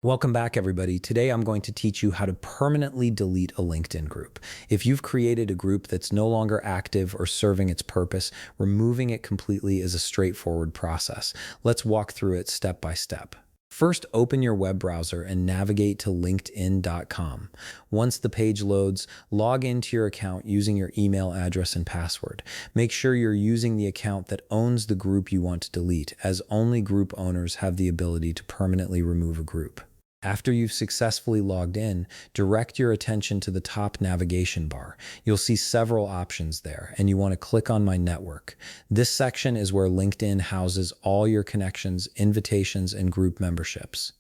Welcome back, everybody. Today I'm going to teach you how to permanently delete a LinkedIn group. If you've created a group that's no longer active or serving its purpose, removing it completely is a straightforward process. Let's walk through it step by step. First, open your web browser and navigate to linkedin.com. Once the page loads, log into your account using your email address and password. Make sure you're using the account that owns the group you want to delete, as only group owners have the ability to permanently remove a group. After you've successfully logged in, direct your attention to the top navigation bar. You'll see several options there, and you want to click on My Network. This section is where LinkedIn houses all your connections, invitations, and group memberships.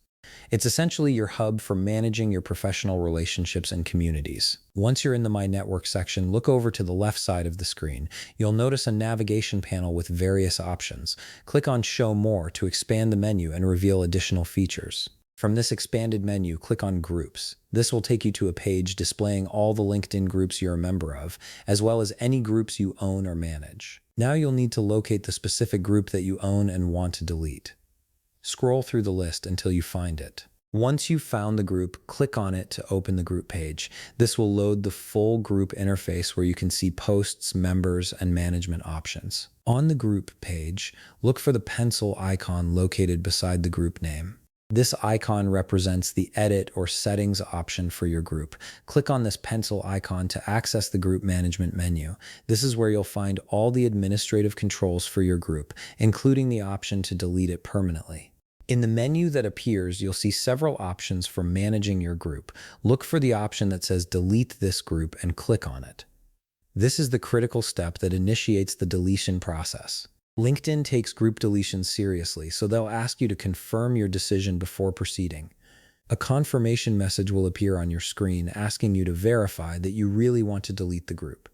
It's essentially your hub for managing your professional relationships and communities. Once you're in the My Network section, look over to the left side of the screen. You'll notice a navigation panel with various options. Click on Show More to expand the menu and reveal additional features. From this expanded menu, click on Groups. This will take you to a page displaying all the LinkedIn groups you're a member of, as well as any groups you own or manage. Now you'll need to locate the specific group that you own and want to delete. Scroll through the list until you find it. Once you've found the group, click on it to open the group page. This will load the full group interface where you can see posts, members, and management options. On the group page, look for the pencil icon located beside the group name. This icon represents the edit or settings option for your group. Click on this pencil icon to access the group management menu. This is where you'll find all the administrative controls for your group, including the option to delete it permanently. In the menu that appears, you'll see several options for managing your group. Look for the option that says Delete this group and click on it. This is the critical step that initiates the deletion process. LinkedIn takes group deletions seriously, so they'll ask you to confirm your decision before proceeding. A confirmation message will appear on your screen asking you to verify that you really want to delete the group.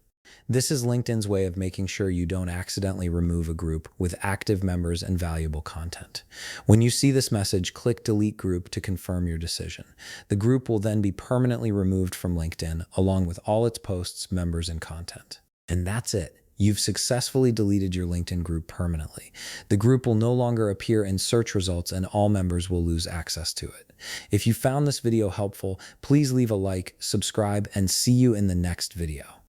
This is LinkedIn's way of making sure you don't accidentally remove a group with active members and valuable content. When you see this message, click Delete Group to confirm your decision. The group will then be permanently removed from LinkedIn, along with all its posts, members, and content. And that's it. You've successfully deleted your LinkedIn group permanently. The group will no longer appear in search results and all members will lose access to it. If you found this video helpful, please leave a like, subscribe, and see you in the next video.